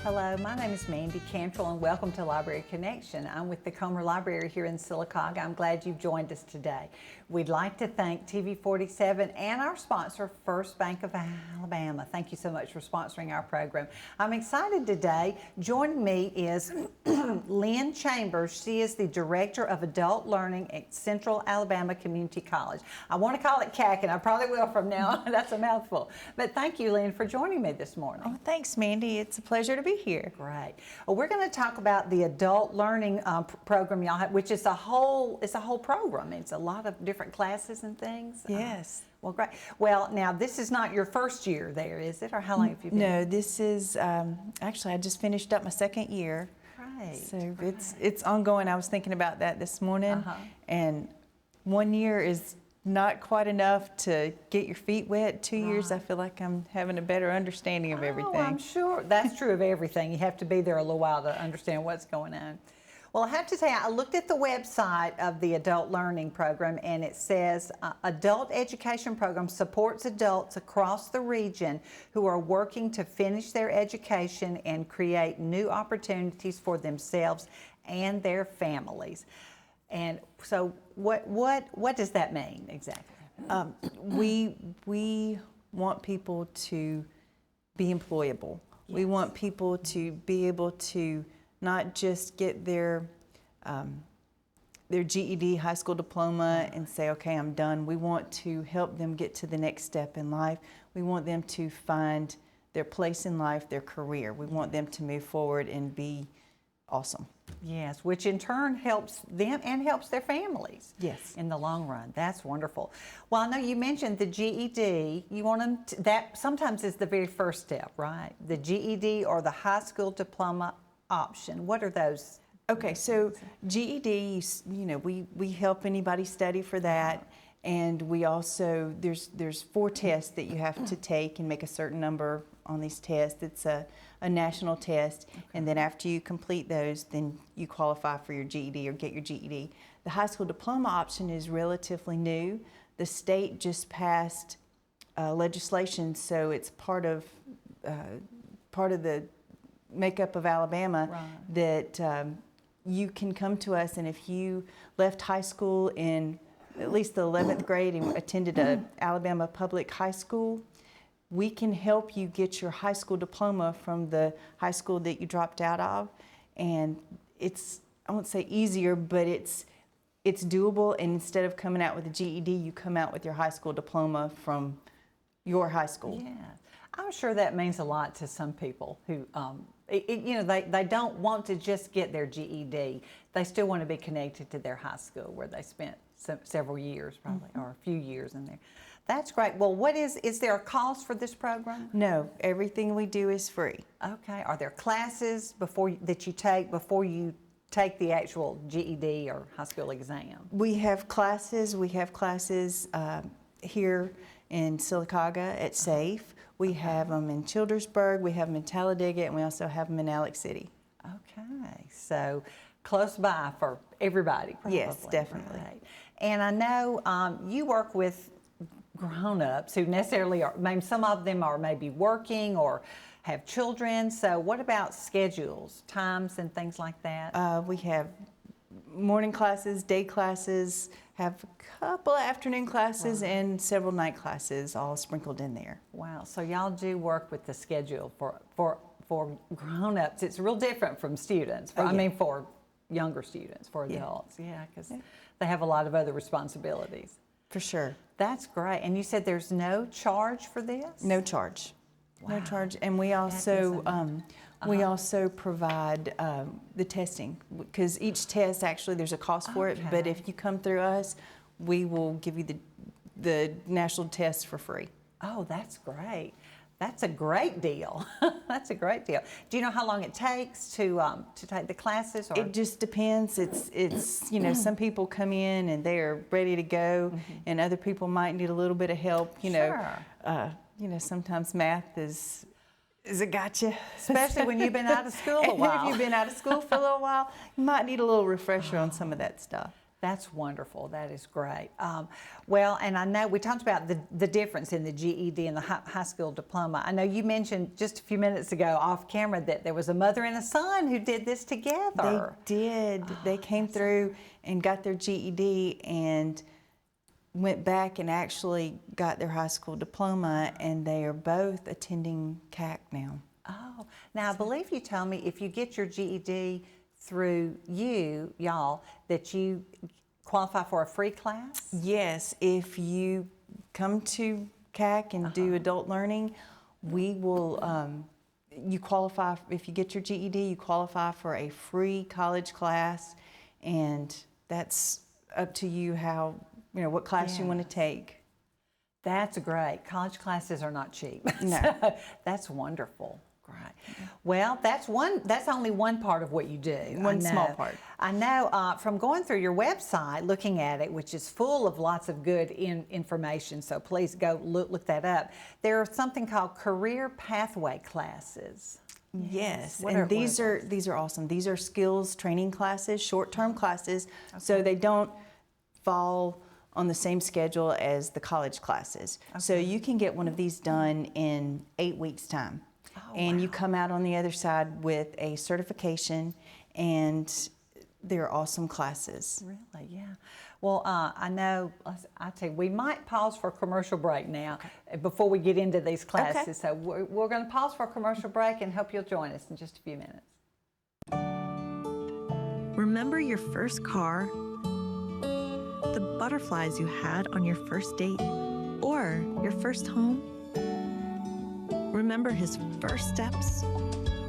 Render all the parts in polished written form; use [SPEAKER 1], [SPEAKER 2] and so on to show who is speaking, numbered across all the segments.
[SPEAKER 1] Hello, my name is Mandi Cantrell and welcome to Library Connection. I'm with the Comer Library here in Sylacauga. I'm glad you've joined us today. We'd like to thank TV47 and our sponsor, First Bank of Alabama. Thank you so much for sponsoring our program. I'm excited today. Joining me is Lynn Chambers. She is the Director of Adult Learning at Central Alabama Community College. I want to call it CACC, and I probably will from now on. That's a mouthful. But thank you, Lynn, for joining me this morning.
[SPEAKER 2] Oh, thanks, Mandi. It's a pleasure to be here.
[SPEAKER 1] Great. Well, we're going to talk about the adult learning program y'all have, which is a whole program. It's a lot of different classes and things.
[SPEAKER 2] Yes.
[SPEAKER 1] Well, great. Well, now this is not your first year there, is it? Or how long have you been?
[SPEAKER 2] No, this is actually I just finished up my second year.
[SPEAKER 1] Right.
[SPEAKER 2] So
[SPEAKER 1] right.
[SPEAKER 2] it's ongoing. I was thinking about that this morning, and 1 year is not quite enough to get your feet wet. 2 years, I feel like I'm having a better understanding of everything.
[SPEAKER 1] I'm sure that's true of everything. You have to be there a little while to understand what's going on. Well, I have to tell you, I looked at the website of the Adult Learning Program, and it says Adult Education Program supports adults across the region who are working to finish their education and create new opportunities for themselves and their families. And so what does that mean exactly?
[SPEAKER 2] We want people to be employable. Yes. We want people to be able to not just get their GED, high school diploma, and say, okay, I'm done. We want to help them get to the next step in life. We want them to find their place in life, their career. We want them to move forward and be awesome.
[SPEAKER 1] Yes, which in turn helps them and helps their families.
[SPEAKER 2] Yes.
[SPEAKER 1] In the long run. That's wonderful. Well, I know you mentioned the GED. You want them to, that sometimes is the very first step, right? The GED or the high school diploma option. What are those?
[SPEAKER 2] Okay, so GED, you know, we help anybody study for that, and we also, there's 4 tests that you have to take and make a certain number on these tests. It's a national test, and then after you complete those, then you qualify for your GED or get your GED. The high school diploma option is relatively new. The state just passed legislation, so it's part of the makeup of Alabama, right, that you can come to us, and if you left high school in at least the 11th grade and attended a Alabama public high school, we can help you get your high school diploma from the high school that you dropped out of. And it's, I won't say easier, but it's doable, and instead of coming out with a GED, you come out with your high school diploma from your high school.
[SPEAKER 1] Yeah, I'm sure that means a lot to some people who, you know, they don't want to just get their GED. They still want to be connected to their high school where they spent several years probably, or a few years in there. That's great. Well, is there a cost for this program?
[SPEAKER 2] No, everything we do is free.
[SPEAKER 1] Okay. Are there classes that you take before you take the actual GED or high school exam?
[SPEAKER 2] We have classes. We have classes here in Sylacauga at SAFE. We have them in Childersburg, we have them in Talladega, and we also have them in Alex City.
[SPEAKER 1] Okay, so close by for everybody, probably.
[SPEAKER 2] Yes, definitely.
[SPEAKER 1] Right. And I know you work with grown-ups who necessarily are, maybe some of them are maybe working or have children, so what about schedules, times and things like that?
[SPEAKER 2] We have morning classes, day classes, have a couple of afternoon classes, right, and several night classes all sprinkled in there.
[SPEAKER 1] Wow, so y'all do work with the schedule for grown-ups. It's real different from students, I mean for younger students, for adults, yeah, because they have a lot of other responsibilities.
[SPEAKER 2] For sure.
[SPEAKER 1] That's great. And you said there's no charge for this?
[SPEAKER 2] No charge.
[SPEAKER 1] Wow.
[SPEAKER 2] No charge. And we also provide the testing, because each test, actually there's a cost for it, but if you come through us, we will give you the national test for free.
[SPEAKER 1] Oh, that's great. That's a great deal. That's a great deal. Do you know how long it takes to take the classes? Or?
[SPEAKER 2] It just depends. It's you know, some people come in and they are ready to go, and other people might need a little bit of help. You know, sometimes math is a gotcha.
[SPEAKER 1] Especially when you've been out of school a while.
[SPEAKER 2] If you've been out of school for a little while, you might need a little refresher on some of that stuff.
[SPEAKER 1] That's wonderful. That is great. Well, and I know we talked about the difference in the GED and the high school diploma. I know you mentioned just a few minutes ago off camera that there was a mother and a son who did this together.
[SPEAKER 2] They did. They came through and got their GED and went back and actually got their high school diploma, and they are both attending CACC now.
[SPEAKER 1] Oh, now I believe you told me if you get your GED through y'all, that you qualify for a free class?
[SPEAKER 2] Yes, if you come to CACC and do adult learning, we will, you qualify, if you get your GED, you qualify for a free college class, and that's up to you how, what class you want to take.
[SPEAKER 1] That's great. College classes are not cheap.
[SPEAKER 2] No.
[SPEAKER 1] So that's wonderful. Great. Well, that's only one part of what you do.
[SPEAKER 2] One small part.
[SPEAKER 1] I know from going through your website, looking at it, which is full of lots of good information, so please go look that up. There's something called career pathway classes.
[SPEAKER 2] Yes, and these are awesome. These are skills training classes, short-term classes, so they don't fall on the same schedule as the college classes. So you can get one of these done in 8 weeks' time. And you come out on the other side with a certification, and they're awesome classes.
[SPEAKER 1] Really, yeah. Well, I know, I tell you, we might pause for a commercial break now before we get into these classes.
[SPEAKER 2] Okay.
[SPEAKER 1] So we're going to pause for a commercial break and hope you'll join us in just a few minutes.
[SPEAKER 3] Remember your first car? The butterflies you had on your first date? Or your first home? Remember his first steps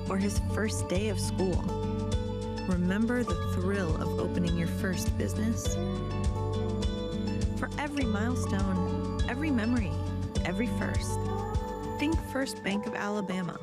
[SPEAKER 3] or his first day of school? Remember the thrill of opening your first business? For every milestone, every memory, every first, think First Bank of Alabama.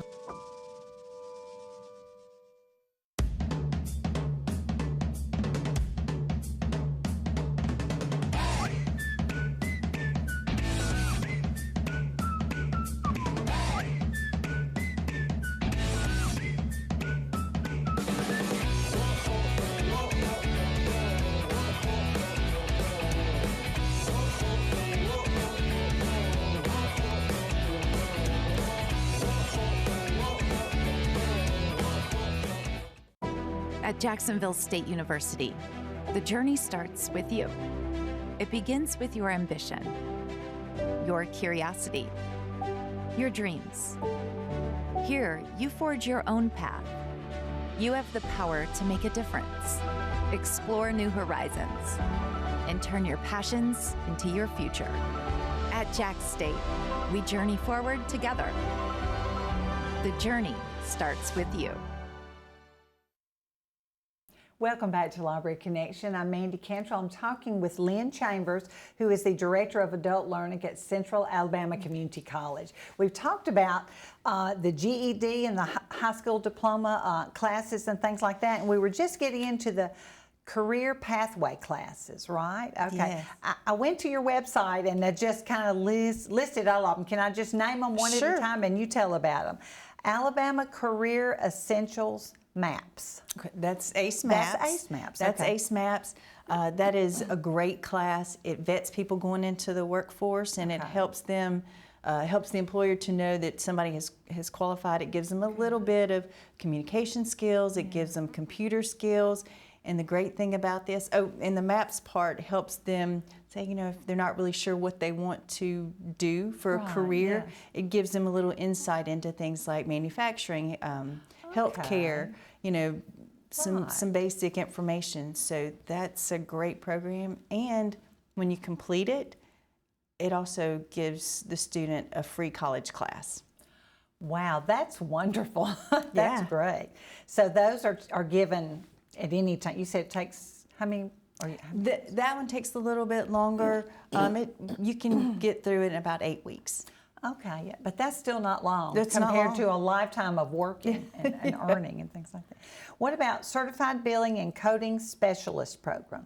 [SPEAKER 4] At Jacksonville State University, the journey starts with you. It begins with your ambition, your curiosity, your dreams. Here, you forge your own path. You have the power to make a difference, explore new horizons, and turn your passions into your future. At Jack State, we journey forward together. The journey starts with you.
[SPEAKER 1] Welcome back to Library Connection. I'm Mandi Cantrell. I'm talking with Lynn Chambers, who is the Director of Adult Learning at Central Alabama Community College. We've talked about the GED and the high school diploma classes and things like that, and we were just getting into the career pathway classes, right? Okay.
[SPEAKER 2] Yes.
[SPEAKER 1] I went to your website and I just kind of listed all of them. Can I just name them one at a time and you tell about them? Alabama Career Essentials Maps.
[SPEAKER 2] Okay, that's ACE Maps.
[SPEAKER 1] That's ACE Maps.
[SPEAKER 2] That's
[SPEAKER 1] okay.
[SPEAKER 2] ACE Maps. That is a great class. It vets people going into the workforce, and it helps them, helps the employer to know that somebody has qualified. It gives them a little bit of communication skills. It gives them computer skills. And the great thing about this, and the maps part helps them say, if they're not really sure what they want to do for a career, it gives them a little insight into things like manufacturing, healthcare, some basic information. So that's a great program. And when you complete it, it also gives the student a free college class.
[SPEAKER 1] Wow, that's wonderful. That's great. So those are given at any time. You said it takes how many?
[SPEAKER 2] That one takes a little bit longer. You can get through it in about 8 weeks.
[SPEAKER 1] Okay, yeah, but that's still not long
[SPEAKER 2] That's
[SPEAKER 1] compared
[SPEAKER 2] not long.
[SPEAKER 1] to a lifetime of working and earning and things like that. What about Certified Billing and Coding Specialist Program?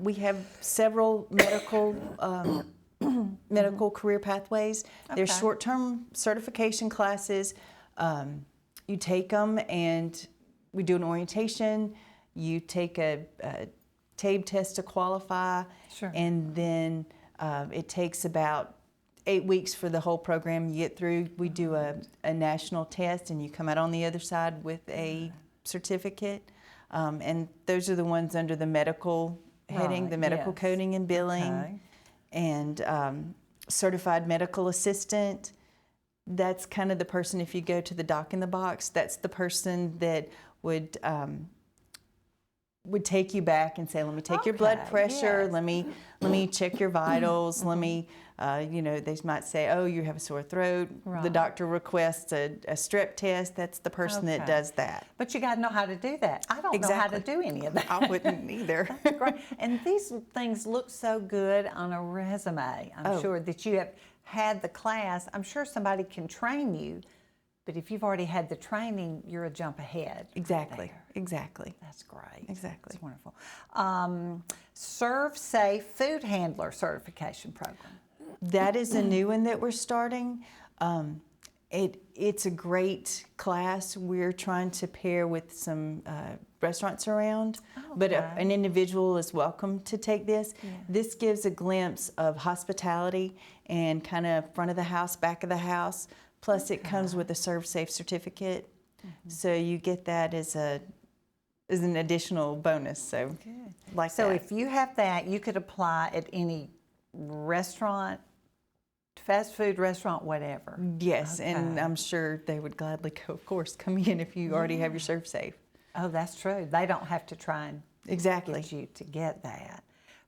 [SPEAKER 2] We have several medical medical career pathways. They're short-term certification classes. You take them and we do an orientation. You take a TABE test to qualify.
[SPEAKER 1] Sure.
[SPEAKER 2] And then it takes about 8 weeks for the whole program you get through. We do a national test, and you come out on the other side with a certificate. And those are the ones under the medical heading,
[SPEAKER 1] Right,
[SPEAKER 2] the medical
[SPEAKER 1] yes.
[SPEAKER 2] coding and billing,
[SPEAKER 1] Okay.
[SPEAKER 2] and certified medical assistant. That's kind of the person, if you go to the doc in the box, that's the person that would take you back and say, let me take your blood
[SPEAKER 1] Okay,
[SPEAKER 2] pressure,
[SPEAKER 1] yes.
[SPEAKER 2] let me check your vitals, let me, they might say, oh, you have a sore throat. The
[SPEAKER 1] Right.
[SPEAKER 2] doctor requests a strep test. That's the person that
[SPEAKER 1] Okay.
[SPEAKER 2] does that.
[SPEAKER 1] But you got to know how to do that. I don't know how to
[SPEAKER 2] Exactly.
[SPEAKER 1] do any of that.
[SPEAKER 2] I wouldn't either.
[SPEAKER 1] Great. And these things look so good on a resume. I'm
[SPEAKER 2] Oh.
[SPEAKER 1] sure that you have had the class. I'm sure somebody can train you, but if you've already had the training, you're a jump ahead.
[SPEAKER 2] Exactly,
[SPEAKER 1] there.
[SPEAKER 2] exactly.
[SPEAKER 1] That's great.
[SPEAKER 2] Exactly.
[SPEAKER 1] That's wonderful. Serve Safe Food Handler Certification Program.
[SPEAKER 2] That is a new one that we're starting. It's a great class. We're trying to pair with some restaurants around, but
[SPEAKER 1] Okay.
[SPEAKER 2] an individual is welcome to take this. This gives a glimpse of hospitality and kind of front of the house, back of the house. Plus, it comes with a Serve Safe certificate, so you get that as an additional bonus. So, like
[SPEAKER 1] So
[SPEAKER 2] that.
[SPEAKER 1] if you have that, you could apply at any restaurant, fast food restaurant, whatever.
[SPEAKER 2] Yes, and
[SPEAKER 1] Okay.
[SPEAKER 2] I'm sure they would gladly, of course, come in if you already have your Serve Safe.
[SPEAKER 1] Oh, that's true. They don't have to try and
[SPEAKER 2] Exactly.
[SPEAKER 1] get you to get that.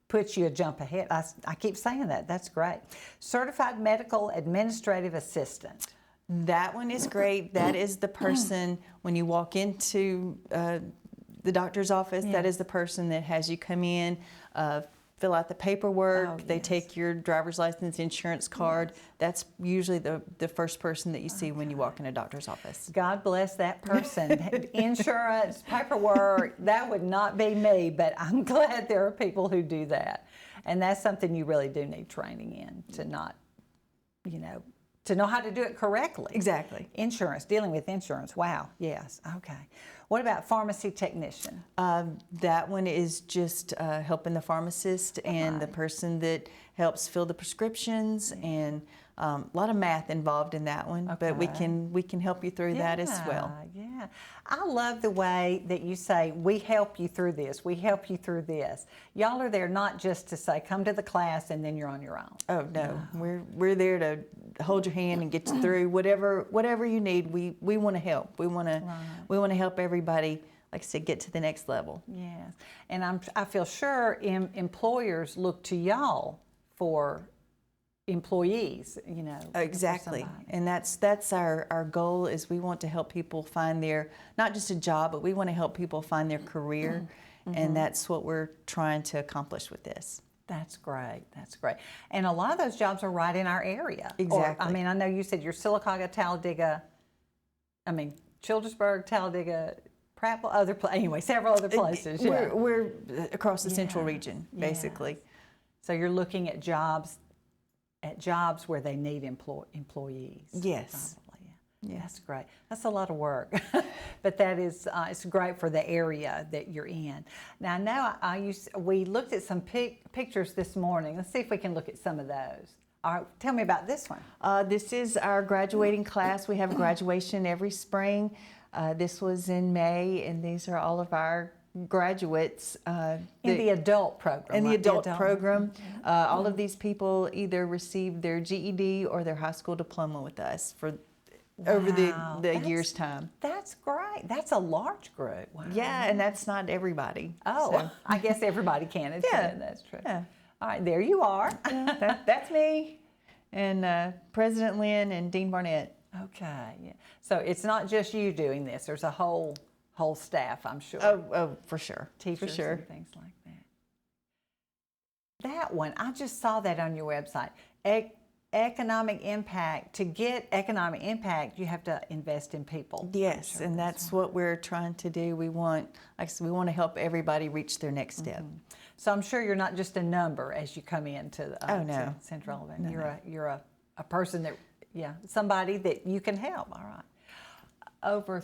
[SPEAKER 1] Puts you a jump ahead. I keep saying that. That's great. Certified Medical Administrative Assistant.
[SPEAKER 2] That one is great. That is the person, when you walk into the doctor's office, that is the person that has you come in, fill out the paperwork.
[SPEAKER 1] Oh,
[SPEAKER 2] They
[SPEAKER 1] yes.
[SPEAKER 2] take your driver's license, insurance card. That's usually the first person that you see when you walk in a doctor's office.
[SPEAKER 1] God bless that person. Insurance, paperwork, that would not be me, but I'm glad there are people who do that. And that's something you really do need training in, to not, to know how to do it correctly.
[SPEAKER 2] Exactly.
[SPEAKER 1] Insurance, dealing with insurance. Wow, yes, okay. What about pharmacy technician?
[SPEAKER 2] That one is just helping the pharmacist and the person that helps fill the prescriptions, and a lot of math involved in that one, but we can help you through that as well.
[SPEAKER 1] Yeah, I love the way that you say, we help you through this, we help you through this. Y'all are there not just to say, come to the class and then you're on your own.
[SPEAKER 2] Oh no, we're there to hold your hand and get you through whatever you need. We want to help. We want to help everybody, like I said, get to the next level.
[SPEAKER 1] Yes, and I feel sure employers look to y'all for employees,
[SPEAKER 2] Exactly,
[SPEAKER 1] for somebody.
[SPEAKER 2] and that's our goal. Is we want to help people find their, not just a job, but we want to help people find their career, and that's what we're trying to accomplish with this.
[SPEAKER 1] That's great. That's great. And a lot of those jobs are right in our area.
[SPEAKER 2] Exactly.
[SPEAKER 1] I know you said you're Sylacauga, Talladega, Childersburg, Talladega, Prattville, anyway, several other places. Yeah.
[SPEAKER 2] We're across the central region, basically.
[SPEAKER 1] So you're looking at jobs where they need employees.
[SPEAKER 2] Yes.
[SPEAKER 1] Probably, yeah. That's great. That's a lot of work, but that is it's great for the area that you're in. Now, I know we looked at some pictures this morning. Let's see if we can look at some of those. All right, tell me about this one.
[SPEAKER 2] This is our graduating class. We have graduation every spring. This was in May, and these are all of our graduates.
[SPEAKER 1] In the adult program.
[SPEAKER 2] In the
[SPEAKER 1] right?
[SPEAKER 2] adult program. All of these people either received their GED or their high school diploma with us for over
[SPEAKER 1] Wow,
[SPEAKER 2] the year's time.
[SPEAKER 1] That's great. That's a large group. Wow.
[SPEAKER 2] Yeah, and that's not everybody.
[SPEAKER 1] Oh,
[SPEAKER 2] so.
[SPEAKER 1] I guess everybody can attend.
[SPEAKER 2] Yeah.
[SPEAKER 1] That's true.
[SPEAKER 2] Yeah.
[SPEAKER 1] All right, there you are.
[SPEAKER 2] That's me, and President Lynn and Dean Barnett.
[SPEAKER 1] Okay. Yeah. So it's not just you doing this. There's a whole staff, I'm sure.
[SPEAKER 2] Oh, for sure.
[SPEAKER 1] Teachers
[SPEAKER 2] for sure.
[SPEAKER 1] and things like that. That one, I just saw that on your website. Economic impact. To get economic impact, you have to invest in people.
[SPEAKER 2] Yes, and that's what we're trying to do. We want, like I said, we want to help everybody reach their next step.
[SPEAKER 1] So I'm sure you're not just a number as you come into
[SPEAKER 2] no.
[SPEAKER 1] to Central Alabama. You're a person that, somebody that you can help. All right. Over,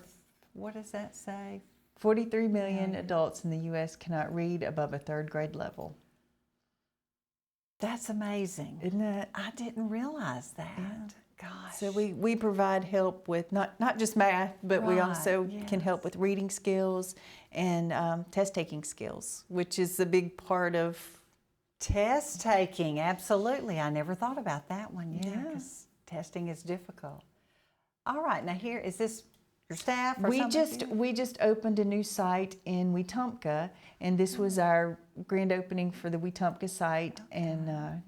[SPEAKER 1] what does that say?
[SPEAKER 2] 43 million adults in the U.S. cannot read above a 3rd grade level.
[SPEAKER 1] That's amazing.
[SPEAKER 2] Isn't it?
[SPEAKER 1] I didn't realize that.
[SPEAKER 2] Yeah.
[SPEAKER 1] Gosh.
[SPEAKER 2] So we provide help with not just math, but we also can help with reading skills and test taking skills, which is a big part of
[SPEAKER 1] Test taking, absolutely. I never thought about that one. Yeah,
[SPEAKER 2] Yeah.
[SPEAKER 1] 'cause testing is difficult. All right, now here, is this your staff or
[SPEAKER 2] we
[SPEAKER 1] something?
[SPEAKER 2] just opened a new site in Wetumpka, and this was our grand opening for the Wetumpka site. And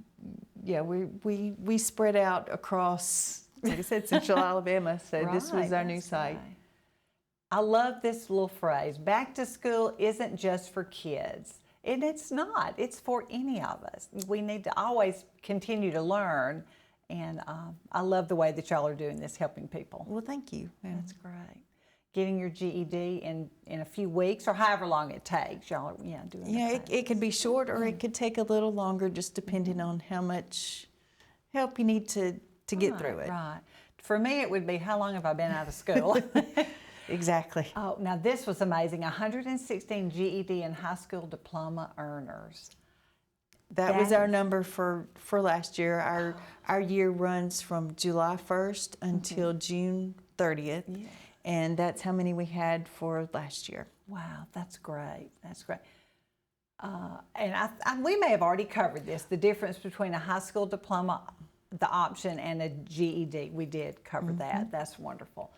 [SPEAKER 2] yeah, we spread out across, like I said, Central Alabama. So this was
[SPEAKER 1] Right,
[SPEAKER 2] our new
[SPEAKER 1] that's
[SPEAKER 2] site.
[SPEAKER 1] great. I love this little phrase, back to school isn't just for kids. And it's not, it's for any of us. We need to always continue to learn. And I love the way that y'all are doing this, helping people.
[SPEAKER 2] Well, thank you. Yeah.
[SPEAKER 1] That's great. Getting your GED in a few weeks or however long it takes, y'all are doing
[SPEAKER 2] Yeah,
[SPEAKER 1] the
[SPEAKER 2] it could be short or it could take a little longer, just depending on how much help you need to get through it.
[SPEAKER 1] Right. For me, it would be, how long have I been out of school?
[SPEAKER 2] Exactly.
[SPEAKER 1] Oh, now this was amazing. 116 GED and high school diploma earners.
[SPEAKER 2] That was
[SPEAKER 1] That
[SPEAKER 2] our
[SPEAKER 1] is-
[SPEAKER 2] number for last year. Our year runs from July 1st until June 30th,
[SPEAKER 1] Yeah.
[SPEAKER 2] and that's how many we had for last year.
[SPEAKER 1] Wow, that's great. That's great. And we may have already covered this, the difference between a high school diploma, the option, and a GED. We did cover that. That's wonderful.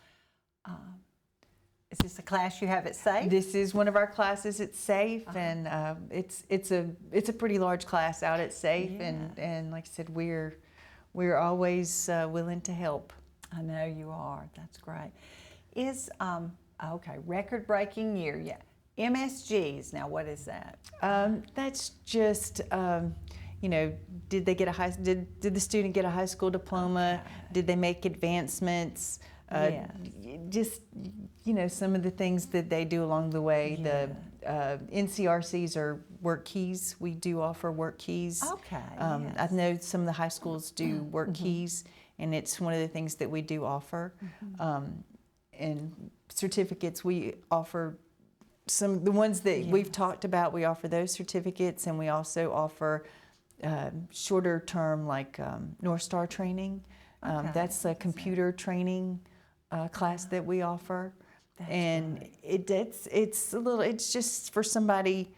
[SPEAKER 1] Is this a class you have at SAFE?
[SPEAKER 2] This is one of our classes at SAFE, and it's a pretty large class out at SAFE, and like I said, we're always willing to help.
[SPEAKER 1] I know you are. That's great. Is okay, record-breaking year. Yeah, MSGs. Now, what is that?
[SPEAKER 2] That's just did they get did the student get a high school diploma?
[SPEAKER 1] Okay.
[SPEAKER 2] Did they make advancements?
[SPEAKER 1] Yes.
[SPEAKER 2] Just some of the things that they do along the way.
[SPEAKER 1] Yeah.
[SPEAKER 2] The NCRCs are work keys. We do offer work keys.
[SPEAKER 1] Okay.
[SPEAKER 2] I
[SPEAKER 1] Yes.
[SPEAKER 2] know some of the high schools do work keys, and it's one of the things that we do offer. And certificates, we offer the ones that we've talked about. We offer those certificates, and we also offer shorter term, like North Star training.
[SPEAKER 1] Okay.
[SPEAKER 2] That's a computer training class that we offer.
[SPEAKER 1] That's
[SPEAKER 2] And
[SPEAKER 1] great.
[SPEAKER 2] it's just for somebody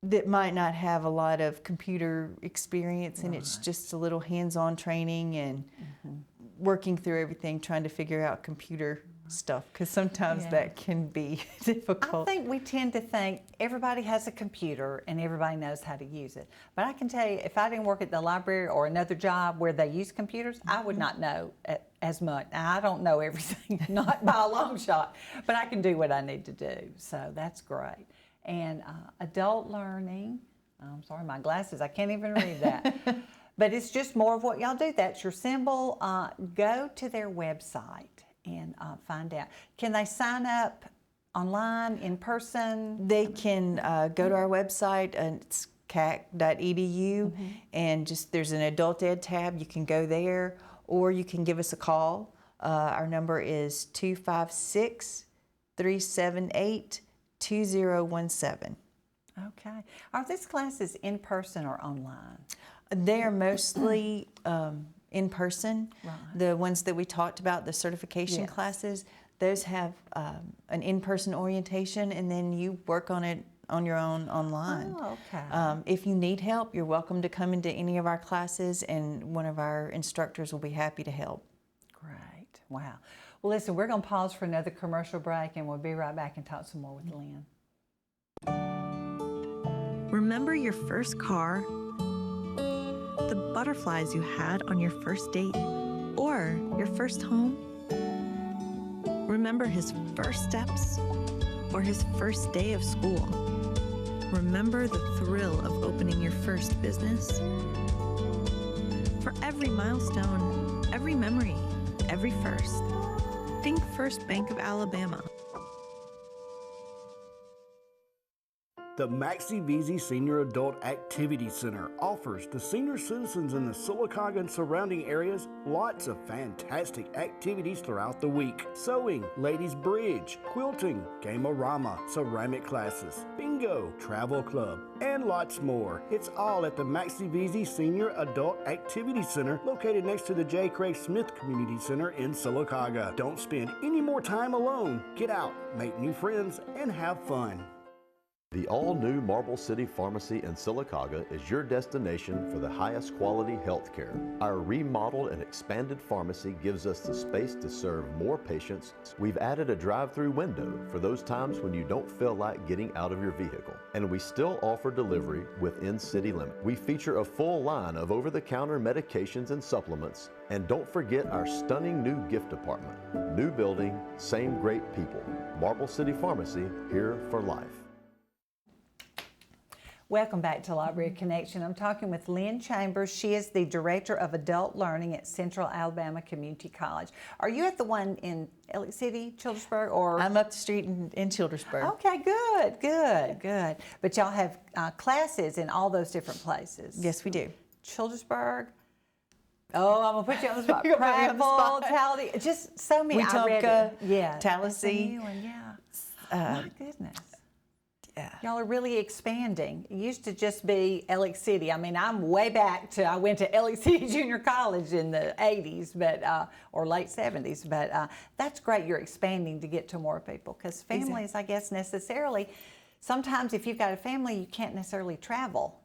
[SPEAKER 2] that might not have a lot of computer experience, and it's just a little hands-on training and working through everything, trying to figure out computer stuff, because sometimes
[SPEAKER 1] Yeah.
[SPEAKER 2] that can be
[SPEAKER 1] I
[SPEAKER 2] difficult.
[SPEAKER 1] think we tend to think everybody has a computer and everybody knows how to use it. But I can tell you, if I didn't work at the library or another job where they use computers, I would not know as much. Now, I don't know everything, not by a long shot, but I can do what I need to do. So that's great. And adult learning, I'm sorry, my glasses, I can't even read that. But it's just more of what y'all do. That's your symbol. Go to their website and find out. Can they sign up online, in person?
[SPEAKER 2] They can go to our website, and it's CACC.edu, and just there's an adult ed tab. You can go there, or you can give us a call. Our number is 256-378-2017.
[SPEAKER 1] Okay. Are these classes in person or online?
[SPEAKER 2] They are mostly in person.
[SPEAKER 1] Right.
[SPEAKER 2] The ones that we talked about, the certification
[SPEAKER 1] Yes.
[SPEAKER 2] classes, those have an in-person orientation, and then you work on it on your own online.
[SPEAKER 1] Oh, okay.
[SPEAKER 2] If you need help, you're welcome to come into any of our classes, and one of our instructors will be happy to help.
[SPEAKER 1] Great. Wow. Well, listen, we're going to pause for another commercial break, and we'll be right back and talk some more with Lynn.
[SPEAKER 3] Remember your first car? The butterflies you had on your first date? Or your first home? Remember his first steps? Or his first day of school? Remember the thrill of opening your first business? For every milestone, every memory, every first, think First Bank of Alabama.
[SPEAKER 5] The Maxie Veazey Senior Adult Activity Center offers the senior citizens in the Sylacauga and surrounding areas lots of fantastic activities throughout the week. Sewing, ladies bridge, quilting, game-orama, ceramic classes, bingo, travel club, and lots more. It's all at the Maxie Veazey Senior Adult Activity Center located next to the J. Craig Smith Community Center in Sylacauga. Don't spend any more time alone. Get out, make new friends, and have fun.
[SPEAKER 6] The all-new Marble City Pharmacy in Sylacauga is your destination for the highest quality health care. Our remodeled and expanded pharmacy gives us the space to serve more patients. We've added a drive-through window for those times when you don't feel like getting out of your vehicle. And we still offer delivery within city limits. We feature a full line of over-the-counter medications and supplements. And don't forget our stunning new gift department. New building, same great people. Marble City Pharmacy, here for life.
[SPEAKER 1] Welcome back to Library Connection. I'm talking with Lynn Chambers. She is the Director of Adult Learning at Central Alabama Community College. Are you at the one in Elliott City, Childersburg, or?
[SPEAKER 2] I'm up the street in Childersburg.
[SPEAKER 1] Okay, good. But y'all have classes in all those different places.
[SPEAKER 2] Yes, we do.
[SPEAKER 1] Childersburg. Oh, I'm gonna put you on the spot.
[SPEAKER 2] You're gonna put me on the
[SPEAKER 1] Prattville,
[SPEAKER 2] spot.
[SPEAKER 1] Talladega, just so many.
[SPEAKER 2] Wetumpka,
[SPEAKER 1] yeah,
[SPEAKER 2] Tallahassee.
[SPEAKER 1] My goodness.
[SPEAKER 2] Yeah.
[SPEAKER 1] Y'all are really expanding. It used to just be Elliott City. I mean, I'm way back to, I went to Elliott City Junior College in the 80s, but or late 70s, but that's great. You're expanding to get to more people, because families,
[SPEAKER 2] Exactly.
[SPEAKER 1] I guess, necessarily, sometimes if you've got a family, you can't necessarily travel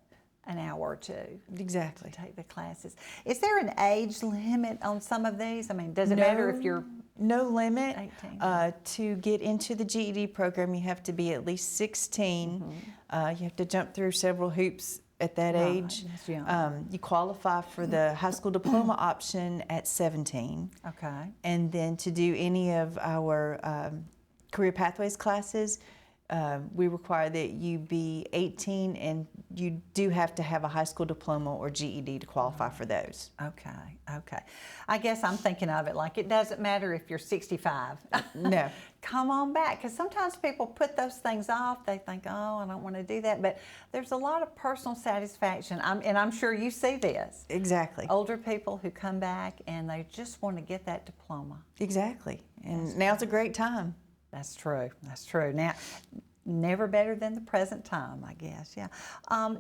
[SPEAKER 1] an hour or two.
[SPEAKER 2] Exactly.
[SPEAKER 1] To take the classes. Is there an age limit on some of these? I mean, does it matter if you're
[SPEAKER 2] no limit?
[SPEAKER 1] 18.
[SPEAKER 2] To get into the GED program, you have to be at least 16. You have to jump through several hoops at that
[SPEAKER 1] Right,
[SPEAKER 2] age.
[SPEAKER 1] that's young.
[SPEAKER 2] You qualify for the high school diploma option at 17.
[SPEAKER 1] Okay.
[SPEAKER 2] And then to do any of our career pathways classes, we require that you be 18, and you do have to have a high school diploma or GED to qualify for those.
[SPEAKER 1] Okay. I guess I'm thinking of it like it doesn't matter if you're 65.
[SPEAKER 2] No.
[SPEAKER 1] Come on back, because sometimes people put those things off. They think, oh, I don't want to do that. But there's a lot of personal satisfaction, and I'm sure you see this.
[SPEAKER 2] Exactly.
[SPEAKER 1] Older people who come back and they just want to get that diploma.
[SPEAKER 2] Exactly. And now's a great time.
[SPEAKER 1] That's true. Now, never better than the present time, I guess, yeah.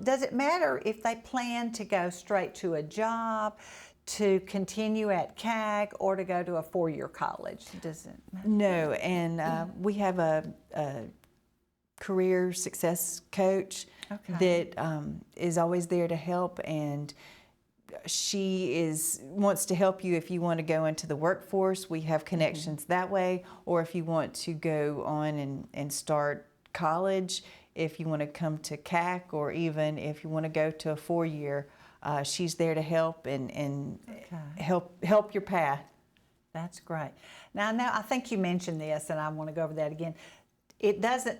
[SPEAKER 1] Does it matter if they plan to go straight to a job, to continue at CACC, or to go to a four-year college? Does it matter?
[SPEAKER 2] No, and we have a career success coach that is always there to help, and she wants to help you if you want to go into the workforce. We have connections that way, or if you want to go on and start college, if you want to come to CACC, or even if you want to go to a four-year, she's there to help and help your path.
[SPEAKER 1] That's great. Now, I think you mentioned this, and I want to go over that again.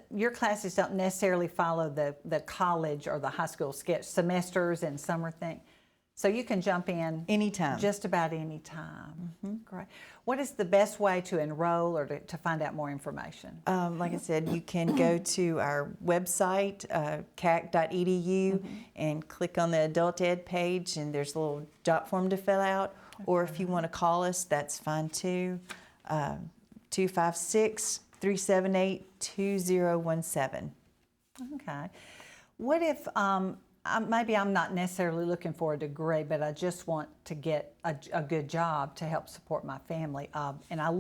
[SPEAKER 1] Your classes don't necessarily follow the college or the high school semesters and summer thing. So you can jump in
[SPEAKER 2] Anytime.
[SPEAKER 1] just about any time. Great. What is the best way to enroll or to find out more information?
[SPEAKER 2] Like I said, you can go to our website, CACC.edu, and click on the Adult Ed page, and there's a little jot form to fill out. Or if you want to call us, that's fine too. 256-378-2017.
[SPEAKER 1] Okay. What if maybe I'm not necessarily looking for a degree, but I just want to get a good job to help support my family. And I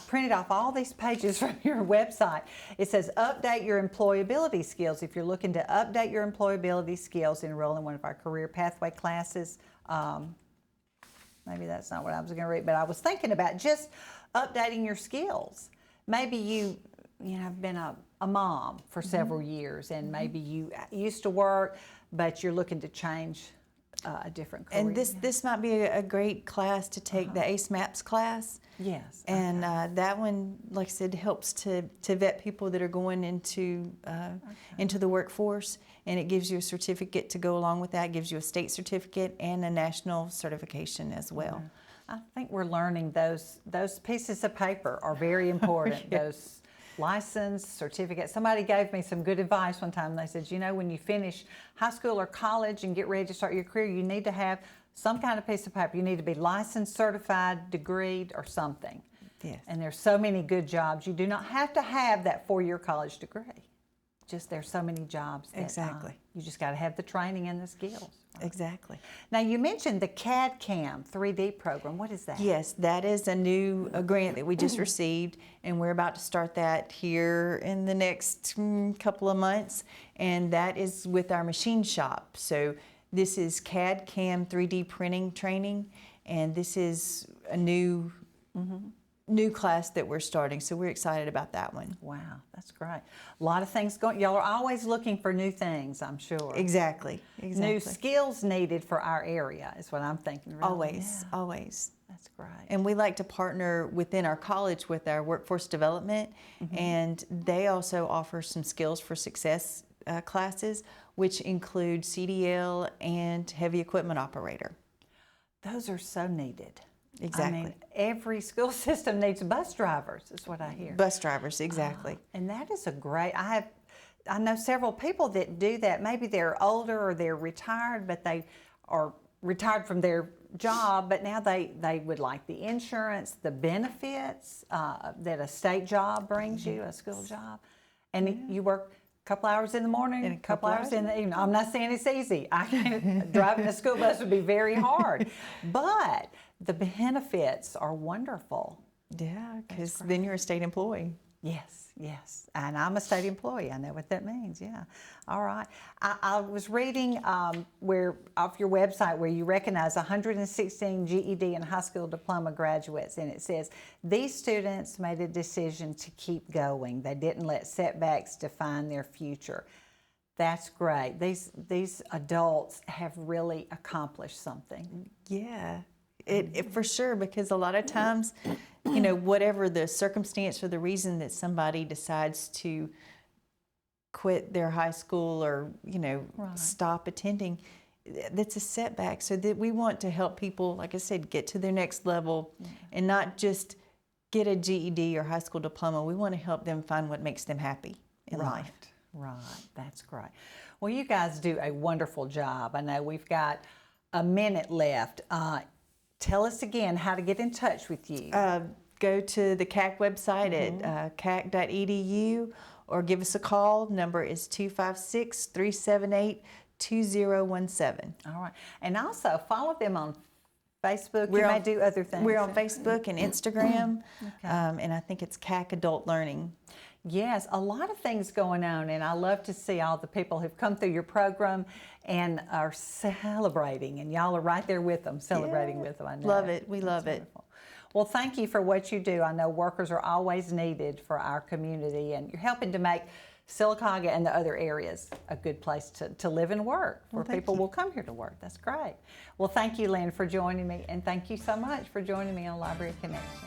[SPEAKER 1] printed off all these pages from your website. It says update your employability skills. If you're looking to update your employability skills, enroll in one of our career pathway classes. Maybe that's not what I was going to read, but I was thinking about just updating your skills. Maybe you have been a mom for several years, and maybe you used to work, but you're looking to change a different career.
[SPEAKER 2] And this might be a great class to take, the ACE MAPS class.
[SPEAKER 1] Yes.
[SPEAKER 2] And that one, like I said, helps to vet people that are going into the workforce, and it gives you a certificate to go along with that. It gives you a state certificate and a national certification as well.
[SPEAKER 1] I think we're learning those pieces of paper are very important. license, certificate. Somebody gave me some good advice one time. They said, you know, when you finish high school or college and get ready to start your career, you need to have some kind of piece of paper. You need to be licensed, certified, degreed, or something.
[SPEAKER 2] Yes.
[SPEAKER 1] And there's so many good jobs. You do not have to have that 4-year college degree. Just there's so many jobs. That,
[SPEAKER 2] Exactly.
[SPEAKER 1] You just got to have the training and the skills.
[SPEAKER 2] Exactly.
[SPEAKER 1] Now, you mentioned the CAD-CAM 3D program. What is that?
[SPEAKER 2] Yes, that is a new grant that we just received, and we're about to start that here in the next couple of months, and that is with our machine shop. So this is CAD-CAM 3D printing training, and this is a new class that we're starting, so we're excited about that one.
[SPEAKER 1] Wow, that's great. A lot of things going. Y'all are always looking for new things, I'm sure.
[SPEAKER 2] Exactly.
[SPEAKER 1] New skills needed for our area is what I'm thinking. Really.
[SPEAKER 2] Always,
[SPEAKER 1] Yeah,
[SPEAKER 2] always.
[SPEAKER 1] that's great.
[SPEAKER 2] And we like to partner within our college with our workforce development, and they also offer some skills for success classes, which include CDL and heavy equipment operator.
[SPEAKER 1] Those are so needed.
[SPEAKER 2] Exactly.
[SPEAKER 1] I mean, every school system needs bus drivers, is what I hear.
[SPEAKER 2] Bus drivers, exactly.
[SPEAKER 1] And that is a great, I know several people that do that. Maybe they're older or they're retired, but they are retired from their job, but now they would like the insurance, the benefits that a state job brings you, a school job. And you work a couple hours in the morning,
[SPEAKER 2] And
[SPEAKER 1] a couple hours in the evening. I'm not saying it's easy. Driving a school bus would be very hard, but the benefits are wonderful.
[SPEAKER 2] Yeah, because then you're a state employee.
[SPEAKER 1] Yes, yes. And I'm a state employee. I know what that means, yeah. All right. I was reading where off your website where you recognize 116 GED and high school diploma graduates, and it says, these students made a decision to keep going. They didn't let setbacks define their future. That's great. These adults have really accomplished something.
[SPEAKER 2] Yeah. It for sure, because a lot of times, you know, whatever the circumstance or the reason that somebody decides to quit their high school or, you know, stop attending, that's a setback. So that we want to help people, like I said, get to their next level and not just get a GED or high school diploma. We want to help them find what makes them happy in life.
[SPEAKER 1] Right, that's great. Well, you guys do a wonderful job. I know we've got a minute left. Tell us again how to get in touch with you.
[SPEAKER 2] Go to the CACC website at cacc.edu or give us a call. Number is 256-378-2017.
[SPEAKER 1] All right. And also follow them on Facebook. You may do other things.
[SPEAKER 2] We're on Facebook and Instagram, and I think it's CACC Adult Learning.
[SPEAKER 1] Yes, a lot of things going on, and I love to see all the people who've come through your program and are celebrating, and y'all are right there with them, celebrating with them. I know.
[SPEAKER 2] Love it. We love it.
[SPEAKER 1] Wonderful. Well, thank you for what you do. I know workers are always needed for our community, and you're helping to make Sylacauga and the other areas a good place to live and work, where people will come here to work. That's great. Well, thank you, Lynn, for joining me, and thank you so much for joining me on Library Connection.